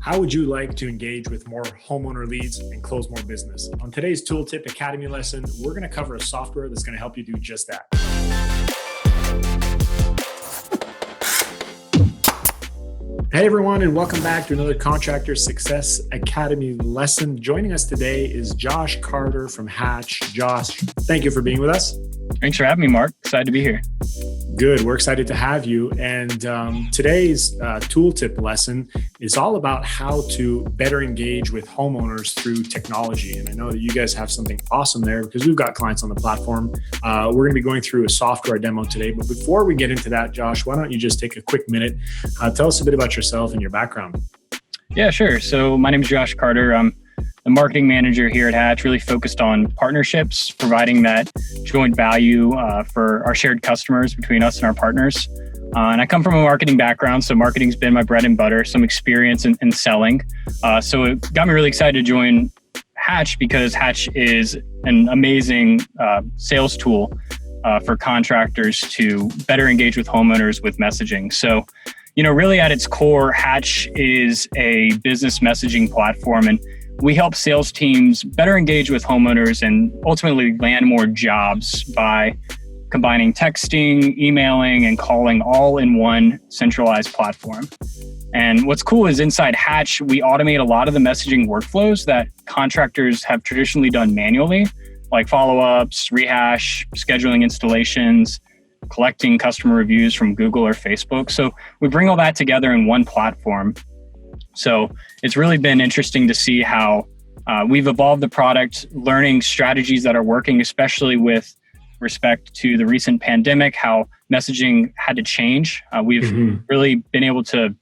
How would you like to engage with more homeowner leads and close more business? On today's Tooltip Academy lesson, we're going to cover a software that's going to help you do just that. Hey everyone, and welcome back to another Contractor Success Academy lesson. Joining us today is Josh Carter from Hatch. Josh, thank you for being with us. Thanks for having me, Mark. Excited to be here. Good. We're excited to have you. And today's tooltip lesson is all about how to better engage with homeowners through technology. And I know that you guys have something awesome there because we've got clients on the platform. We're going to be going through a software demo today. But before we get into that, Josh, why don't you just take a quick minute, tell us a bit about yourself and your background. Yeah, sure. So my name is Josh Carter. I'm the marketing manager here at Hatch, really focused on partnerships, providing that joint value for our shared customers between us and our partners. And I come from a marketing background, so marketing's been my bread and butter, some experience in selling. So it got me really excited to join Hatch because Hatch is an amazing sales tool for contractors to better engage with homeowners with messaging. So, really at its core, Hatch is a business messaging platform, and we help sales teams better engage with homeowners and ultimately land more jobs by combining texting, emailing, and calling all in one centralized platform. And what's cool is inside Hatch, we automate a lot of the messaging workflows that contractors have traditionally done manually, like follow-ups, rehash, scheduling installations, collecting customer reviews from Google or Facebook. So we bring all that together in one platform. So it's really been interesting to see how we've evolved the product, learning strategies that are working, especially with respect to the recent pandemic, how messaging had to change. We've really been able to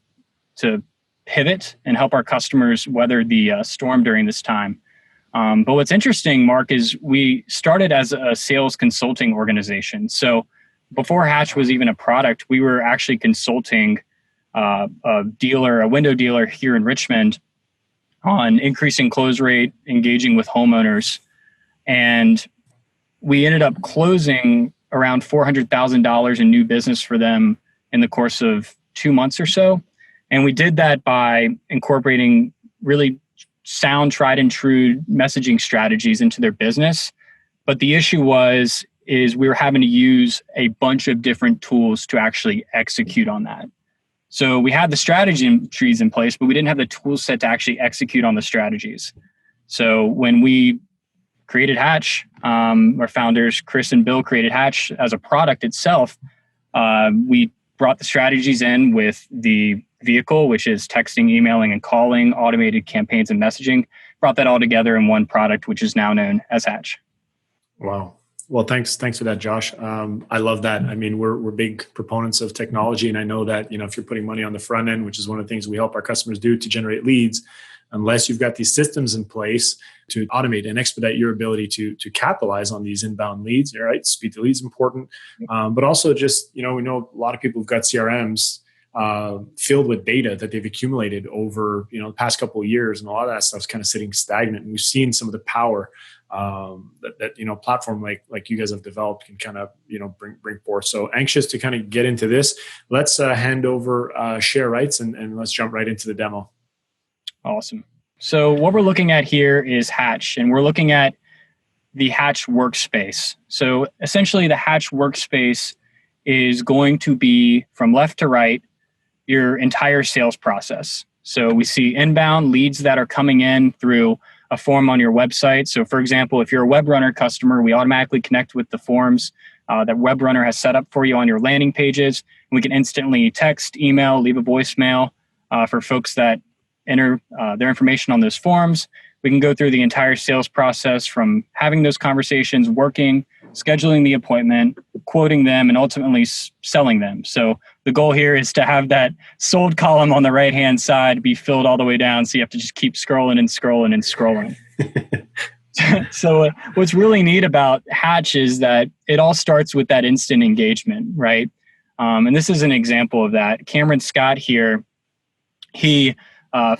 pivot and help our customers weather the storm during this time. But what's interesting, Mark, is we started as a sales consulting organization. So before Hatch was even a product, we were actually consulting a window dealer here in Richmond on increasing close rate, engaging with homeowners. And we ended up closing around $400,000 in new business for them in the course of 2 months or so. And we did that by incorporating really sound, tried and true messaging strategies into their business. But the issue is we were having to use a bunch of different tools to actually execute on that. So we had the strategies in place, but we didn't have the tool set to actually execute on the strategies. So when we created Hatch, our founders, Chris and Bill, created Hatch as a product itself, we brought the strategies in with the vehicle, which is texting, emailing, and calling, automated campaigns and messaging, brought that all together in one product, which is now known as Hatch. Wow. Well, thanks for that, Josh. I love that. I mean, we're big proponents of technology, and I know that if you're putting money on the front end, which is one of the things we help our customers do to generate leads, unless you've got these systems in place to automate and expedite your ability to capitalize on these inbound leads, right? Speed to lead is important, but also just we know a lot of people who've got CRMs filled with data that they've accumulated over the past couple of years, and a lot of that stuff's kind of sitting stagnant. And we've seen some of the power that platform like you guys have developed can kind of bring forth. So anxious to kind of get into this. Let's hand over share rights and let's jump right into the demo. Awesome. So what we're looking at here is Hatch, and we're looking at the Hatch workspace. So essentially the Hatch workspace is going to be from left to right your entire sales process. So we see inbound leads that are coming in through a form on your website. So for example, if you're a Webrunner customer, we automatically connect with the forms that Webrunner has set up for you on your landing pages. We can instantly text, email, leave a voicemail for folks that enter their information on those forms. We can go through the entire sales process from having those conversations, working, scheduling the appointment, quoting them, and ultimately selling them. So the goal here is to have that sold column on the right-hand side be filled all the way down. So you have to just keep scrolling and scrolling and scrolling. So what's really neat about Hatch is that it all starts with that instant engagement, right? And this is an example of that. Cameron Scott here, he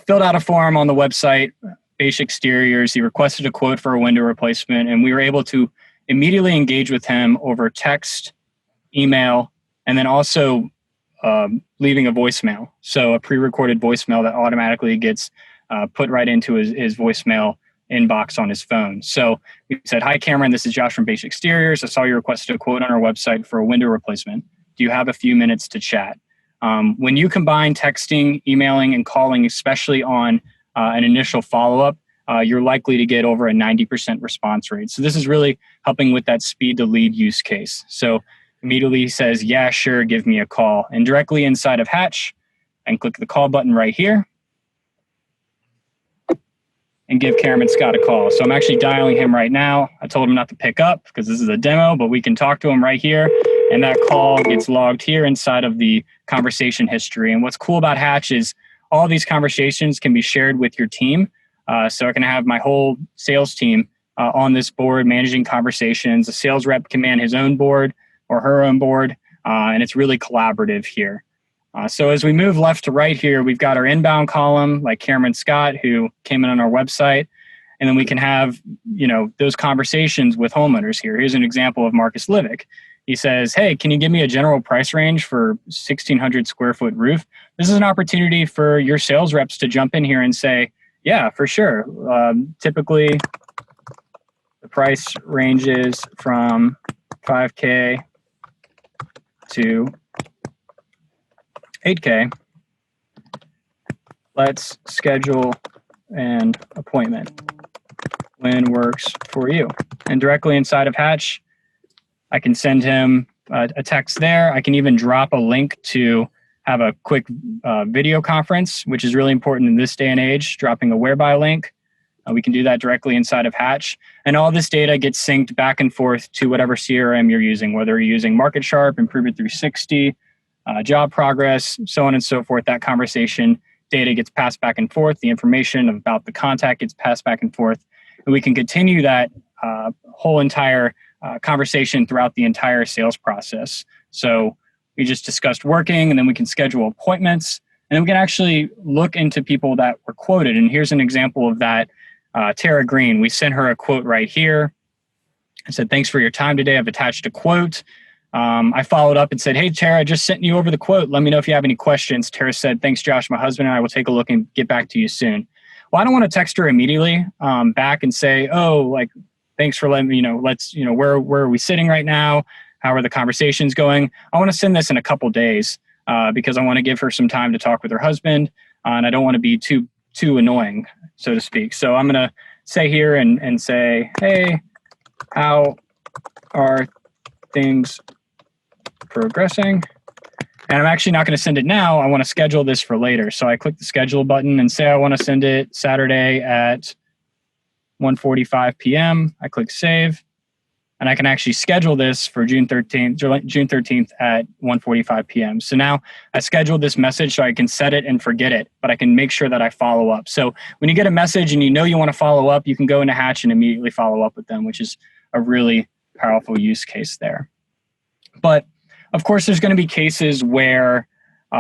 filled out a form on the website, Beige Exteriors. He requested a quote for a window replacement, and we were able to immediately engage with him over text, email, and then also leaving a voicemail. So a pre-recorded voicemail that automatically gets put right into his voicemail inbox on his phone. So we said, "Hi, Cameron, this is Josh from Base Exteriors. I saw you requested a quote on our website for a window replacement. Do you have a few minutes to chat?" When you combine texting, emailing, and calling, especially on an initial follow-up, you're likely to get over a 90% response rate. So this is really helping with that speed to lead use case. So immediately he says, "Yeah, sure, give me a call." And directly inside of Hatch, and click the call button right here and give Cameron Scott a call. So I'm actually dialing him right now. I told him not to pick up because this is a demo, but we can talk to him right here. And that call gets logged here inside of the conversation history. And what's cool about Hatch is all these conversations can be shared with your team. So I can have my whole sales team on this board managing conversations. A sales rep can man his own board or her own board, and it's really collaborative here. So as we move left to right here, we've got our inbound column, like Cameron Scott, who came in on our website. And then we can have, those conversations with homeowners here. Here's an example of Marcus Livick. He says, "Hey, can you give me a general price range for 1,600 square foot roof?" This is an opportunity for your sales reps to jump in here and say, "Yeah, for sure. Typically, the price ranges from 5K to 8K. Let's schedule an appointment when works for you." And directly inside of Hatch, I can send him a text there. I can even drop a link to have a quick video conference, which is really important in this day and age, dropping a whereby link. We can do that directly inside of Hatch. And all this data gets synced back and forth to whatever CRM you're using, whether you're using Market Sharp, Improvement 360, Job Progress, so on and so forth. That conversation data gets passed back and forth. The information about the contact gets passed back and forth. And we can continue that whole entire conversation throughout the entire sales process. So we just discussed working, and then we can schedule appointments, and then we can actually look into people that were quoted. And here's an example of that. Tara Green, we sent her a quote right here. I said, "Thanks for your time today. I've attached a quote." I followed up and said, "Hey, Tara, I just sent you over the quote. Let me know if you have any questions." Tara said, "Thanks, Josh. My husband and I will take a look and get back to you soon." Well, I don't want to text her immediately back and say, "Oh, thanks for letting me, where are we sitting right now? How are the conversations going?" I want to send this in a couple days because I want to give her some time to talk with her husband, and I don't want to be too annoying, so to speak. So I'm going to say here and say, "Hey, how are things progressing?" And I'm actually not going to send it now. I want to schedule this for later. So I click the schedule button and say I want to send it Saturday at 1:45 p.m. I click save, and I can actually schedule this for June 13th at 1:45 p.m. So now I scheduled this message so I can set it and forget it, but I can make sure that I follow up. So when you get a message and you want to follow up, you can go into Hatch and immediately follow up with them, which is a really powerful use case there. But of course, there's going to be cases where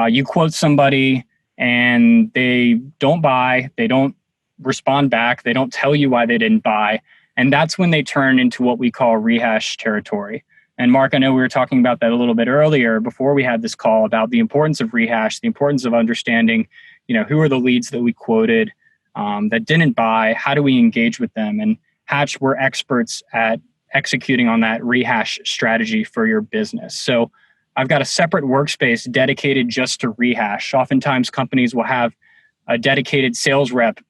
you quote somebody and they don't buy, they don't respond back, they don't tell you why they didn't buy. And that's when they turn into what we call rehash territory. And Mark, I know we were talking about that a little bit earlier before we had this call about the importance of rehash, the importance of understanding, who are the leads that we quoted that didn't buy, how do we engage with them? And Hatch, we're experts at executing on that rehash strategy for your business. So I've got a separate workspace dedicated just to rehash. Oftentimes companies will have a dedicated sales rep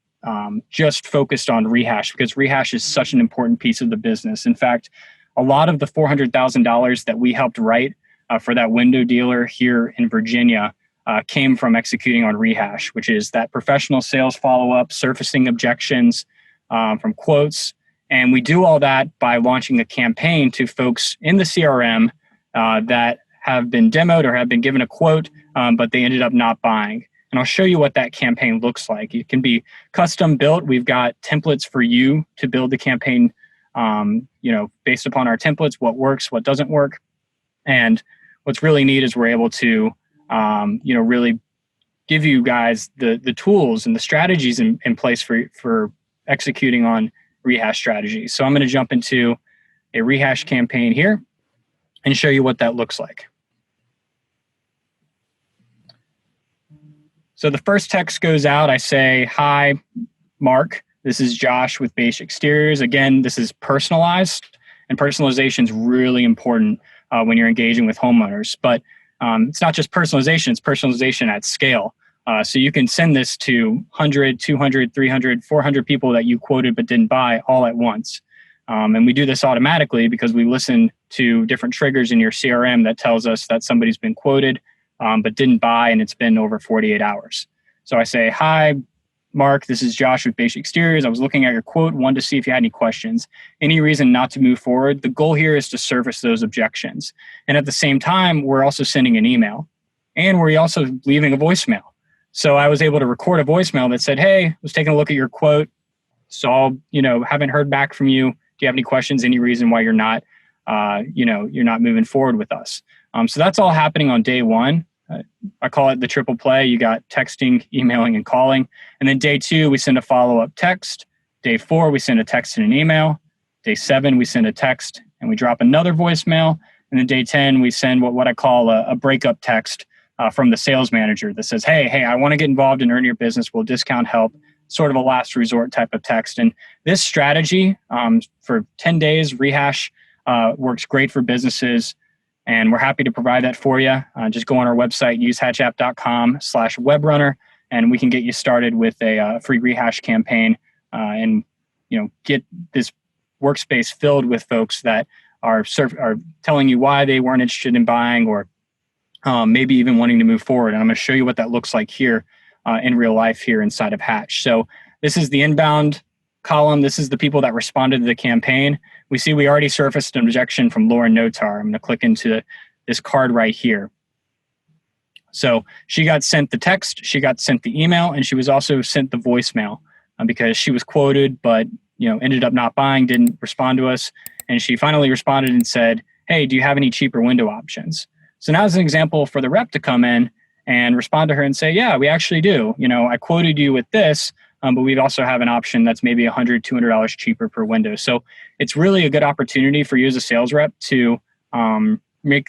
just focused on rehash because rehash is such an important piece of the business. In fact, a lot of the $400,000 that we helped write for that window dealer here in Virginia came from executing on rehash, which is that professional sales follow-up, surfacing objections from quotes. And we do all that by launching a campaign to folks in the CRM that have been demoed or have been given a quote, but they ended up not buying. And I'll show you what that campaign looks like. It can be custom built. We've got templates for you to build the campaign, based upon our templates, what works, what doesn't work. And what's really neat is we're able to, really give you guys the tools and the strategies in place for executing on rehash strategies. So I'm going to jump into a rehash campaign here and show you what that looks like. So the first text goes out. I say, "Hi, Mark. This is Josh with Beige Exteriors." Again, this is personalized, and personalization is really important when you're engaging with homeowners. But it's not just personalization, it's personalization at scale. So you can send this to 100, 200, 300, 400 people that you quoted but didn't buy all at once. And we do this automatically because we listen to different triggers in your CRM that tells us that somebody's been quoted but didn't buy and it's been over 48 hours. So I say, "Hi, Mark, this is Josh with Beige Exteriors. I was looking at your quote, wanted to see if you had any questions. Any reason not to move forward?" The goal here is to surface those objections. And at the same time, we're also sending an email and we're also leaving a voicemail. So I was able to record a voicemail that said, "Hey, I was taking a look at your quote. Saw, haven't heard back from you. Do you have any questions? Any reason why you're not moving forward with us?" So that's all happening on day one. I call it the triple play. You got texting, emailing, and calling. And then day 2, we send a follow-up text. Day 4, we send a text and an email. Day 7, we send a text and we drop another voicemail. And then day 10, we send what I call a breakup text from the sales manager that says, hey, I want to get involved and earn your business. Will discount help? Sort of a last resort type of text. And this strategy for 10 days, Rehash works great for businesses. And we're happy to provide that for you. Just go on our website, usehashapp.com/Webrunner, and we can get you started with a free Rehash campaign and get this workspace filled with folks that are telling you why they weren't interested in buying or maybe even wanting to move forward. And I'm going to show you what that looks like here in real life here inside of Hatch. So this is the inbound column. This is the people that responded to the campaign. We see we already surfaced an objection from Lauren Notar. I'm going to click into this card right here. So she got sent the text, she got sent the email, and she was also sent the voicemail because she was quoted, but ended up not buying, didn't respond to us. And she finally responded and said, "Hey, do you have any cheaper window options?" So now as an example for the rep to come in and respond to her and say, "Yeah, we actually do. I quoted you with this, but we also have an option that's maybe $100, $200 cheaper per window." So it's really a good opportunity for you as a sales rep to make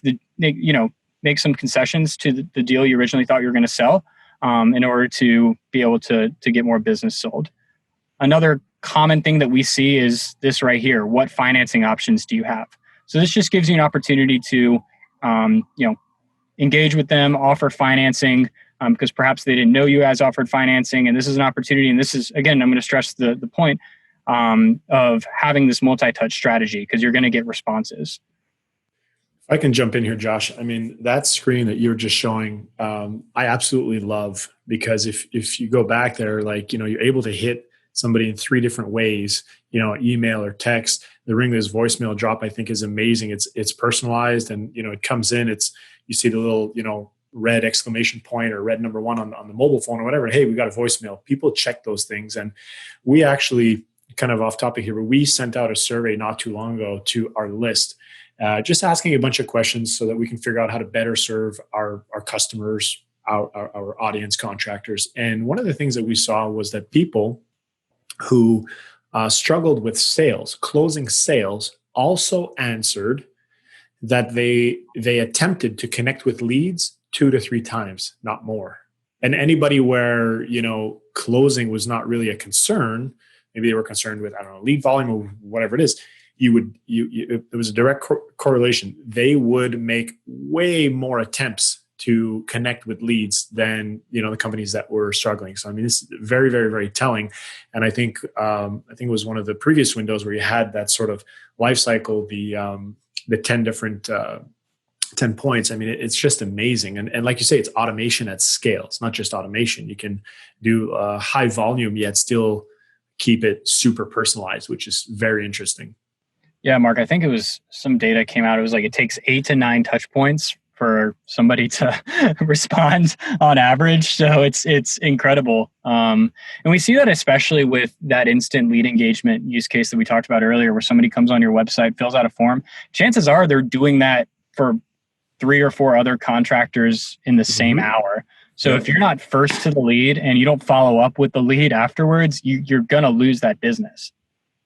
some concessions to the deal you originally thought you were going to sell in order to be able to get more business sold. Another common thing that we see is this right here. What financing options do you have? So this just gives you an opportunity to engage with them, offer financing, because perhaps they didn't know you as offered financing. And this is an opportunity. And this is, again, I'm going to stress the point of having this multi-touch strategy because you're going to get responses. If I can jump in here, Josh, I mean, that screen that you're just showing, I absolutely love because if you go back there, you're able to hit somebody in 3 different ways, email or text. The ring this voicemail drop, I think, is amazing. It's personalized and, it comes in, you see the little, red exclamation point or red number 1 on the mobile phone or whatever. Hey, we got a voicemail. People check those things. And we actually, kind of off topic here, but we sent out a survey not too long ago to our list, just asking a bunch of questions so that we can figure out how to better serve our customers, our audience, contractors. And one of the things that we saw was that people who struggled with sales, closing sales, also answered that they attempted to connect with leads 2 to 3 times, not more. And anybody where, closing was not really a concern, maybe they were concerned with, lead volume or whatever it is, it was a direct correlation. They would make way more attempts to connect with leads than, the companies that were struggling. So, this is very, very, very telling. And I think it was one of the previous windows where you had that sort of life cycle, the 10 different 10 points. It's just amazing. And like you say, it's automation at scale. It's not just automation. You can do high volume, yet still keep it super personalized, which is very interesting. Yeah, Mark, I think it was some data came out. It was like it takes 8 to 9 touch points for somebody to respond on average. So it's incredible. And we see that especially with that instant lead engagement use case that we talked about earlier, where somebody comes on your website, fills out a form. Chances are they're doing that for 3 or 4 other contractors in the same hour. So if you're not first to the lead and you don't follow up with the lead afterwards, you're going to lose that business.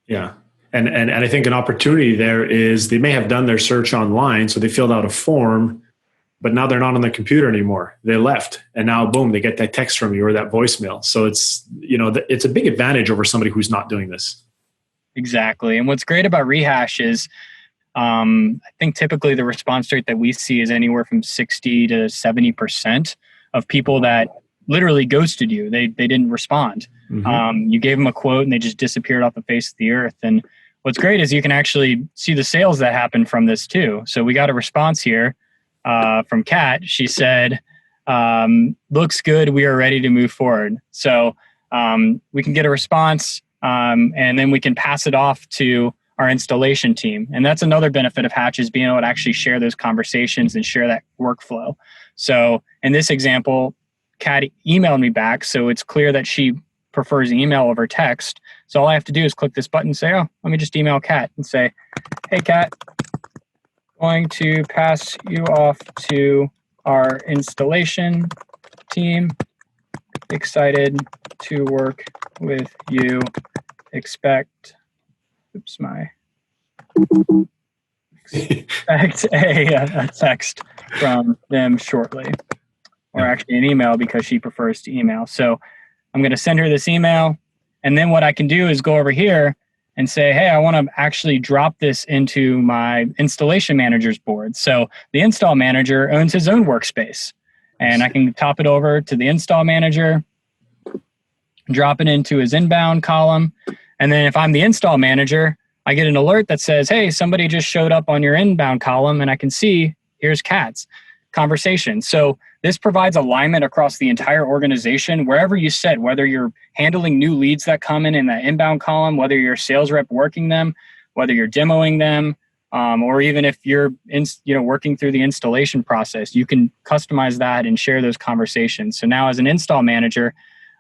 Yeah. And I think an opportunity there is they may have done their search online. So they filled out a form, but now they're not on the computer anymore. They left, and now boom, they get that text from you or that voicemail. So it's, it's a big advantage over somebody who's not doing this. Exactly. And what's great about Rehash is, I think typically the response rate that we see is anywhere from 60 to 70% of people that literally ghosted you. They didn't respond. Mm-hmm. You gave them a quote and they just disappeared off the face of the earth. And what's great is you can actually see the sales that happened from this too. So we got a response here from Kat. She said, looks good. We are ready to move forward. So we can get a response and then we can pass it off to our installation team. And that's another benefit of Hatch, is being able to actually share those conversations and share that workflow. So in this example, Kat emailed me back. So it's clear that she prefers email over text. So all I have to do is click this button and say, oh, let me just email Kat and say, hey, Kat, going to pass you off to our installation team. Excited to work with you. Expect a text from them shortly, or actually an email, because she prefers to email. So I'm going to send her this email. And then what I can do is go over here and say, hey, I want to actually drop this into my installation manager's board. So the install manager owns his own workspace, and I can top it over to the install manager, drop it into his inbound column. And then if I'm the install manager, I get an alert that says, hey, somebody just showed up on your inbound column, and I can see here's Kat's conversation. So this provides alignment across the entire organization, wherever you sit, whether you're handling new leads that come in that inbound column, whether you're a sales rep working them, whether you're demoing them, or even if you're working through the installation process, you can customize that and share those conversations. So now as an install manager,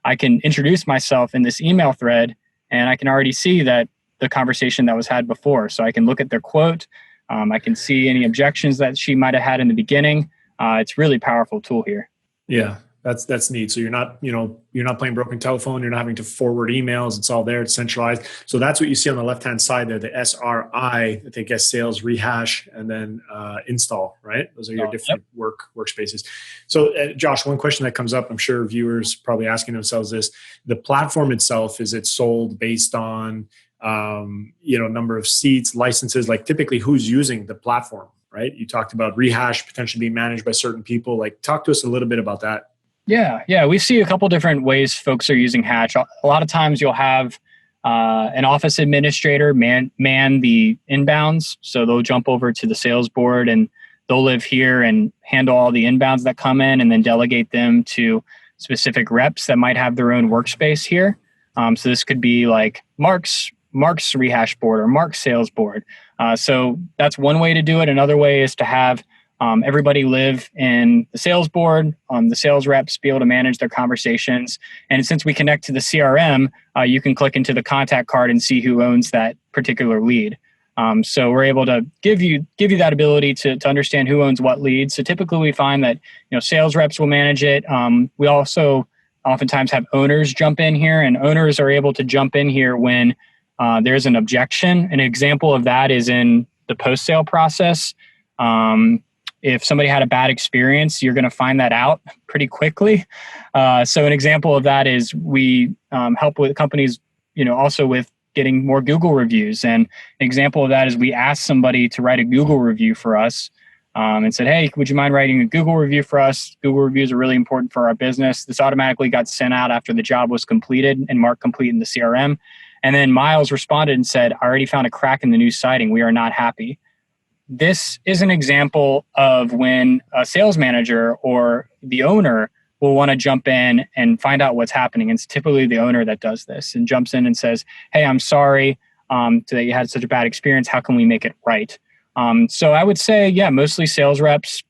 I can introduce myself in this email thread, and I can already see that the conversation that was had before. So I can look at their quote. I can see any objections that she might have had in the beginning. It's really powerful tool here. Yeah, that's neat. So you're not playing broken telephone. You're not having to forward emails. It's all there. It's centralized. So that's what you see on the left-hand side there, the SRI, I think S sales, Rehash, and then install, right? Those are your different workspaces. So Josh, one question that comes up, I'm sure viewers probably asking themselves this: the platform itself, is it sold based on number of seats, licenses? Like typically who's using the platform, right? You talked about Rehash potentially being managed by certain people. Like talk to us a little bit about that. Yeah. We see a couple different ways folks are using Hatch. A lot of times you'll have an office administrator man the inbounds. So they'll jump over to the sales board and they'll live here and handle all the inbounds that come in, and then delegate them to specific reps that might have their own workspace here. So this could be like Mark's Rehash board or Mark's sales board. So that's one way to do it. Another way is to have everybody live in the sales board, the sales reps be able to manage their conversations. And since we connect to the CRM, you can click into the contact card and see who owns that particular lead. So we're able to give you that ability to understand who owns what leads. So typically we find that sales reps will manage it. We also oftentimes have owners jump in here, and owners are able to jump in here when there's an objection. An example of that is in the post-sale process. If somebody had a bad experience, you're going to find that out pretty quickly. So an example of that is we help with companies, also with getting more Google reviews. And an example of that is we asked somebody to write a Google review for us and said, hey, would you mind writing a Google review for us? Google reviews are really important for our business. This automatically got sent out after the job was completed and marked complete in the CRM. And then Miles responded and said, I already found a crack in the new siding. We are not happy. This is an example of when a sales manager or the owner will want to jump in and find out what's happening. It's typically the owner that does this and jumps in and says, hey, I'm sorry that you had such a bad experience. How can we make it right? So I would say, mostly sales reps,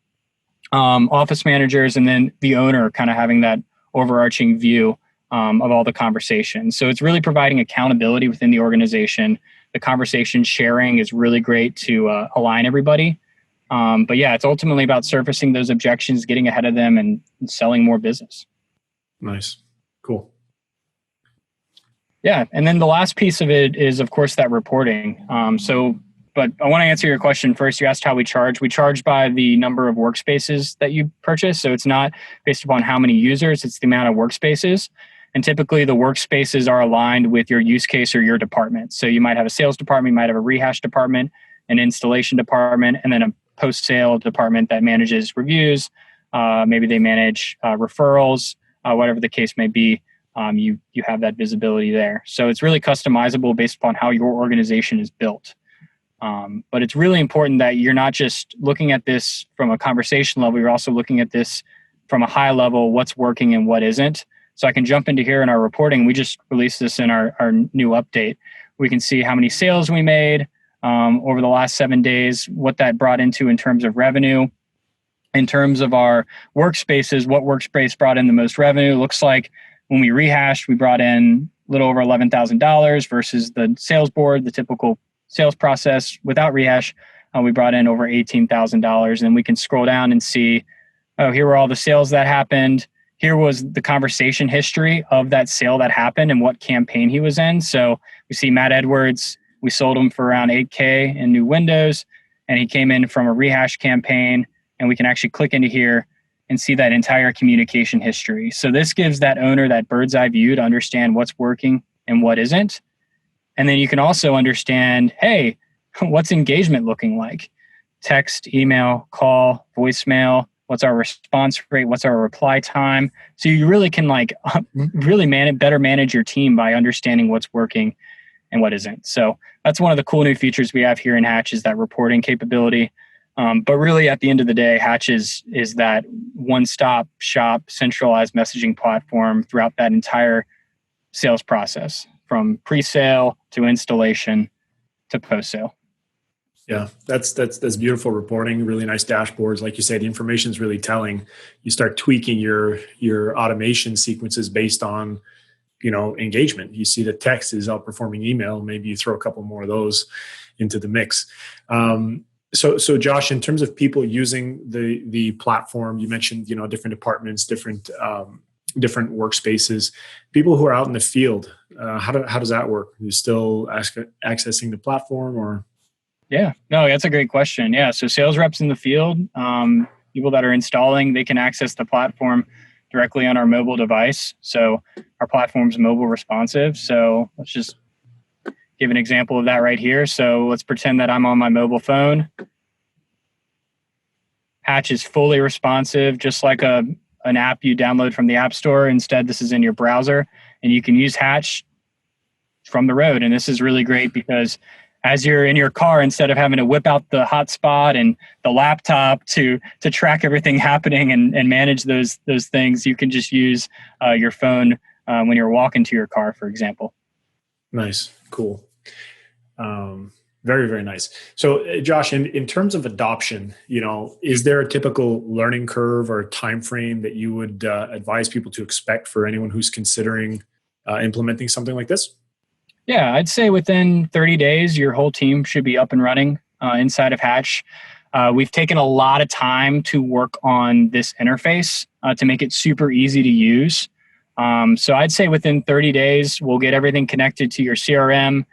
office managers, and then the owner kind of having that overarching view of all the conversations. So it's really providing accountability within the organization. The conversation sharing is really great to align everybody. But it's ultimately about surfacing those objections, getting ahead of them, and selling more business. Nice. Cool. Yeah. And then the last piece of it is, of course, that reporting. So but I want to answer your question first. You asked how we charge. We charge by the number of workspaces that you purchase. So it's not based upon how many users, it's the amount of workspaces. And typically the workspaces are aligned with your use case or your department. So you might have a sales department, you might have a rehash department, an installation department, and then a post-sale department that manages reviews. Maybe they manage referrals, whatever the case may be. You have that visibility there. So it's really customizable based upon how your organization is built. But it's really important that you're not just looking at this from a conversation level, you're also looking at this from a high level, what's working and what isn't. So I can jump into here in our reporting. We just released this in our new update. We can see how many sales we made over the last 7 days, what that brought into in terms of revenue. In terms of our workspaces, what workspace brought in the most revenue? Looks like when we rehashed, we brought in a little over $11,000 versus the sales board, the typical sales process. Without rehash, we brought in over $18,000. And we can scroll down and see, oh, here were all the sales that happened. Here was the conversation history of that sale that happened and what campaign he was in. So we see Matt Edwards, we sold him for around $8K in new windows, and he came in from a rehash campaign. And we can actually click into here and see that entire communication history. So this gives that owner that bird's eye view to understand what's working and what isn't. And then you can also understand, hey, what's engagement looking like? Text, email, call, voicemail, what's our response rate, what's our reply time? So you really can really better manage your team by understanding what's working and what isn't. So that's one of the cool new features we have here in Hatch is that reporting capability. But really, at the end of the day, Hatch is that one-stop shop, centralized messaging platform throughout that entire sales process, from pre-sale to installation to post-sale. Yeah, that's beautiful reporting. Really nice dashboards, like you said. The information is really telling. You start tweaking your automation sequences based on engagement. You see that text is outperforming email. Maybe you throw a couple more of those into the mix. So Josh, in terms of people using the platform, you mentioned, different departments, different workspaces, people who are out in the field, how does that work? Are you still accessing the platform or? Yeah, no, that's a great question. Yeah. So sales reps in the field, people that are installing, they can access the platform directly on our mobile device. So our platform's mobile responsive. So let's just give an example of that right here. So let's pretend that I'm on my mobile phone. Hatch is fully responsive, just like an app you download from the App Store. Instead, this is in your browser, and you can use Hatch from the road. And this is really great because as you're in your car, instead of having to whip out the hotspot and the laptop to track everything happening and manage those things, you can just use your phone when you're walking to your car, for example. Nice. Cool. Very, very nice. So Josh, in terms of adoption, is there a typical learning curve or time frame that you would advise people to expect for anyone who's considering implementing something like this? Yeah, I'd say within 30 days, your whole team should be up and running inside of Hatch. We've taken a lot of time to work on this interface to make it super easy to use. So I'd say within 30 days, we'll get everything connected to your CRM.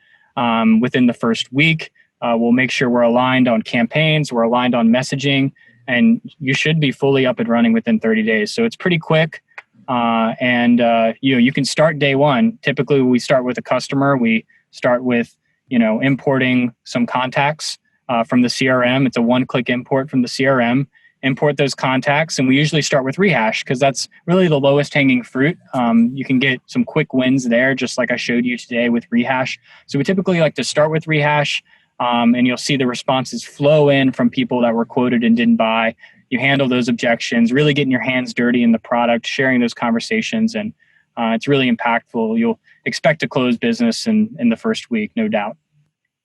Within the first week, we'll make sure we're aligned on campaigns, we're aligned on messaging, and you should be fully up and running within 30 days. So it's pretty quick. You can start day one. Typically, we start with a customer. We start with, importing some contacts from the CRM. It's a one-click import from the CRM. Import those contacts, and we usually start with rehash because that's really the lowest hanging fruit. You can get some quick wins there, just like I showed you today with rehash. So we typically like to start with rehash, and you'll see the responses flow in from people that were quoted and didn't buy. You handle those objections, really getting your hands dirty in the product, sharing those conversations, and it's really impactful. You'll expect to close business in the first week, no doubt.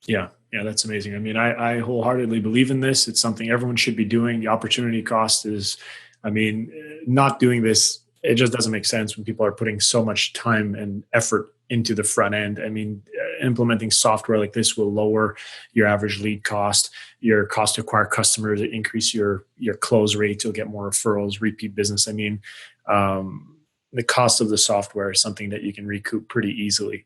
Yeah, that's amazing. I mean, I wholeheartedly believe in this. It's something everyone should be doing. The opportunity cost is, not doing this, it just doesn't make sense when people are putting so much time and effort into the front end. Implementing software like this will lower your average lead cost, your cost to acquire customers, increase your close rates. You'll get more referrals, repeat business. the cost of the software is something that you can recoup pretty easily.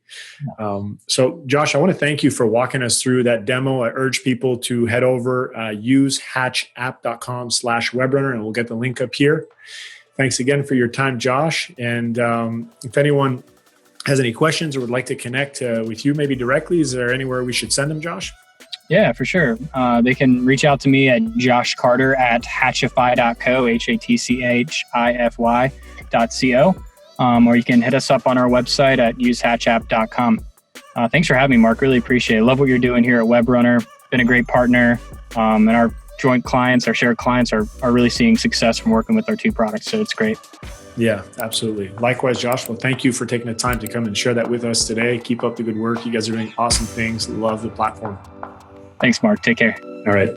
So Josh, I want to thank you for walking us through that demo. I urge people to head over, use hatchapp.com/Webrunner, and we'll get the link up here. Thanks again for your time, Josh. And if anyone has any questions or would like to connect with you maybe directly, is there anywhere we should send them, Josh? Yeah, for sure. They can reach out to me at joshcarter@hatchify.co, hatchify.co, or you can hit us up on our website at usehatchapp.com. Thanks for having me, Mark. Really appreciate it. Love what you're doing here at Webrunner. Been a great partner, and our joint clients, our shared clients are really seeing success from working with our two products. So it's great. Yeah, absolutely. Likewise, Josh. Well, thank you for taking the time to come and share that with us today. Keep up the good work. You guys are doing awesome things. Love the platform. Thanks, Mark. Take care. All right.